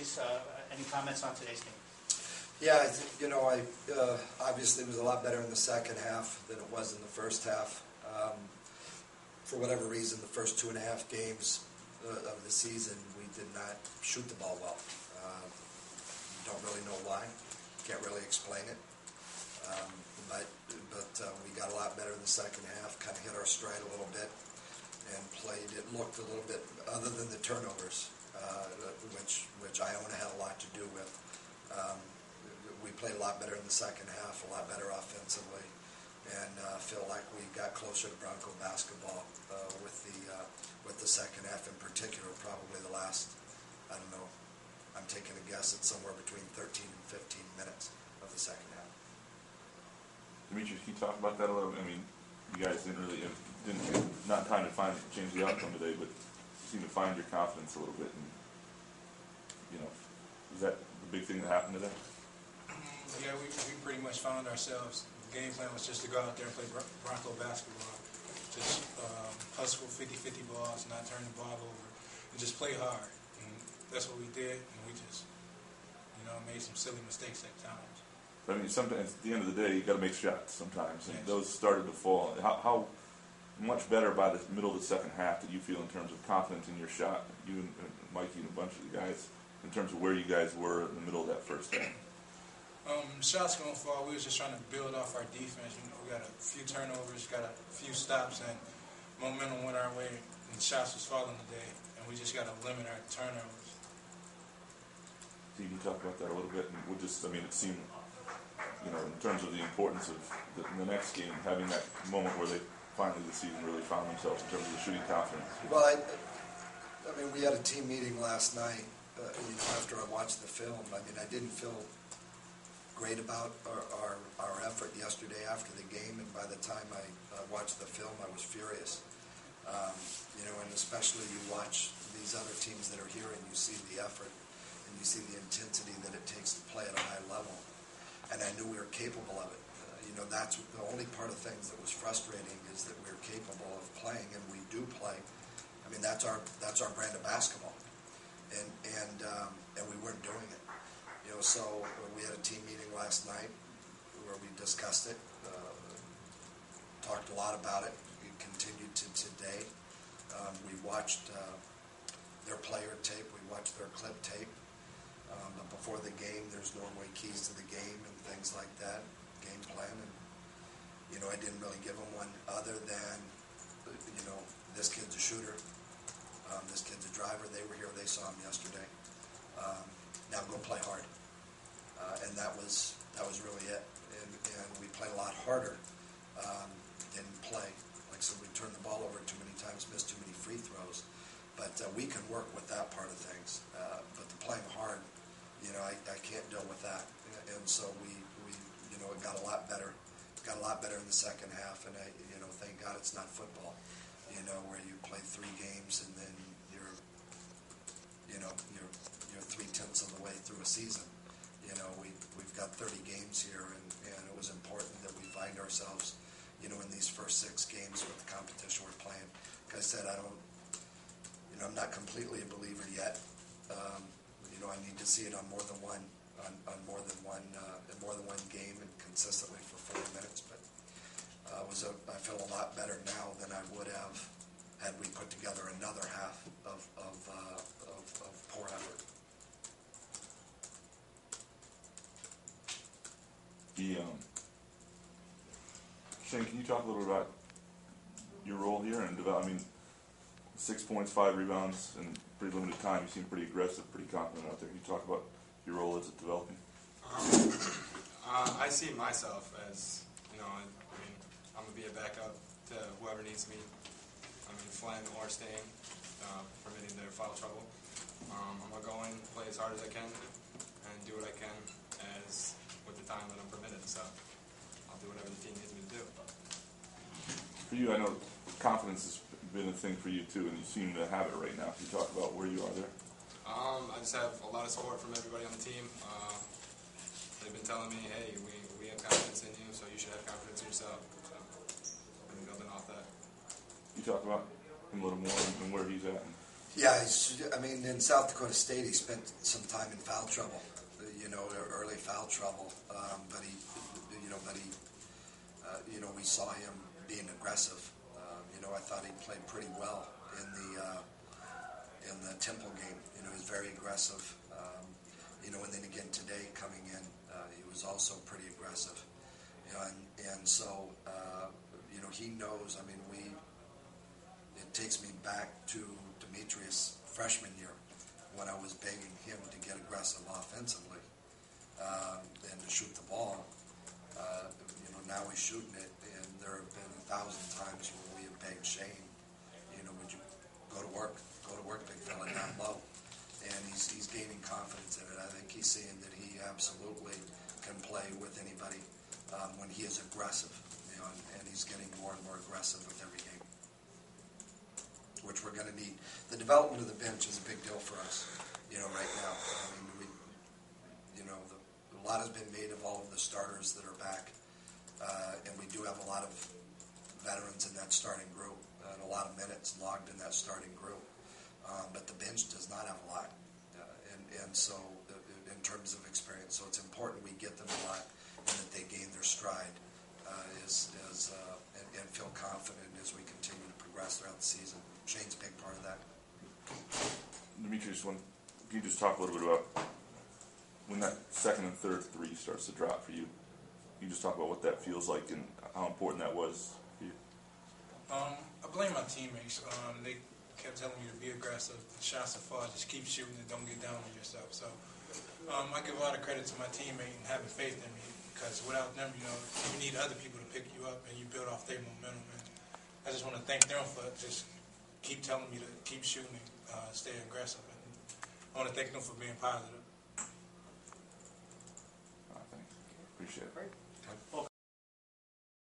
please. Any comments on today's game? Yeah, I obviously was a lot better in the second half than it was in the first half. For whatever reason, the first 2.5 games of the season, we did not shoot the ball well. Don't really know why. Can't really explain it. But we got a lot better in the second half, kind of hit our stride a little bit, and played. It looked a little bit, other than the turnovers, which Iona had a lot to do with. We played a lot better in the second half, a lot better offensively, and feel like we got closer to Bronco basketball with the second half in particular. Probably the last, I don't know, I'm taking a guess at somewhere between 13 and 15 minutes of the second half. Demetrius, can you talk about that a little bit? I mean, you guys not time to change the outcome today, but you seem to find your confidence a little bit. And, is that the big thing that happened today? Yeah, we pretty much found ourselves. The game plan was just to go out there and play Bronco basketball. Just hustle 50-50 balls, not turn the ball over, and just play hard. And that's what we did, and we just, made some silly mistakes at times. But I mean, sometimes at the end of the day, you got to make shots sometimes, and yes. Those started to fall. How much better by the middle of the second half did you feel in terms of confidence in your shot, you and Mikey and a bunch of the guys, in terms of where you guys were in the middle of that first half? Shots going to fall. We was just trying to build off our defense. We got a few turnovers, got a few stops, and momentum went our way, and shots was falling today, and we just got to limit our turnovers. Can you talk about that a little bit? And it seemed, in terms of the importance of the next game, having that moment where they finally this season really found themselves in terms of the shooting confidence. Well, we had a team meeting last night after I watched the film. I didn't feel great about our effort yesterday after the game, and by the time I watched the film, I was furious. And especially you watch these other teams that are here, and you see the effort, and you see the intensity that it takes to play at a high level. And I knew we were capable of it. That's the only part of things that was frustrating, is that we're capable of playing, and we do play. That's our brand of basketball, and we weren't doing it. So we had a team meeting last night where we discussed it, talked a lot about it. We continued to today. We watched their player tape. We watched their clip tape. But before the game, there's normally keys to the game and things like that, game plan. And, I didn't really give them one other than, this kid's a shooter. This kid's a driver. They were here. They saw him yesterday. Now go play hard. And that was really it. And we played a lot harder. Didn't play. Like I said, we turned the ball over too many times, missed too many free throws. But we can work with that part of things. But the playing hard, I can't deal with that. And so we it got a lot better. Got a lot better in the second half. And thank God it's not football. Where you play 3 games and then you're 3/10 of the way through a season. We've got 30 games here, and it was important that we find ourselves, in these first 6 games with the competition we're playing. Like I said, I'm not completely a believer yet. I need to see it on more than one game and consistently for 40 minutes. But I feel a lot better now than I would have had we put together another half of poor effort. Shayne, can you talk a little about your role here and develop? 6 points, 5 rebounds, in pretty limited time. You seem pretty aggressive, pretty confident out there. Can you talk about your role as it's developing? I see myself as, I'm going to be a backup to whoever needs me. Flying or staying, permitting their foul trouble. I'm going to go in, play as hard as I can, and do what I can with the time that I'm permitted. So I'll do whatever the team needs me to do. For you, I know confidence has been a thing for you too, and you seem to have it right now. Can you talk about where you are there? I just have a lot of support from everybody on the team. They've been telling me, hey, we have confidence in you, so you should have confidence in yourself. So I've been building off that. You talk about him a little more and where he's at. Yeah, I mean, in South Dakota State, he spent some time in foul trouble, early foul trouble. But we saw him being aggressive. I thought he played pretty well in the Temple game. He was very aggressive. And then again today coming in, he was also pretty aggressive. And so he knows. I mean, it takes me back to Demetrius freshman year when I was begging him to get aggressive offensively and to shoot the ball. Now he's shooting it, and there have been 1,000 times when we have begged Shayne, would you go to work, big fella, down low. And he's gaining confidence in it. I think he's seeing that he absolutely can play with anybody when he is aggressive, and he's getting more and more aggressive with every game, which we're going to need. The development of the bench is a big deal for us, right now. I mean, a lot has been made of all of the starters that are back, and we do have a lot of veterans in that starting group, and a lot of minutes logged in that starting group. But the bench does not have a lot, and so in terms of experience, so it's important we get them a lot and that they gain their stride, and feel confident as we continue to progress throughout the season. Shayne's a big part of that. Demetrius, can you just talk a little bit about when that second and third three starts to drop for you? Can you just talk about what that feels like and how important that was for you? I blame my teammates. They kept telling me to be aggressive. The shots are far, just keep shooting and don't get down on yourself. So I give a lot of credit to my teammate and having faith in me, because without them, you need other people to pick you up and you build off their momentum. And I just want to thank them for just keep telling me to keep shooting and stay aggressive. And I want to thank them for being positive. Thanks. Appreciate it. Well,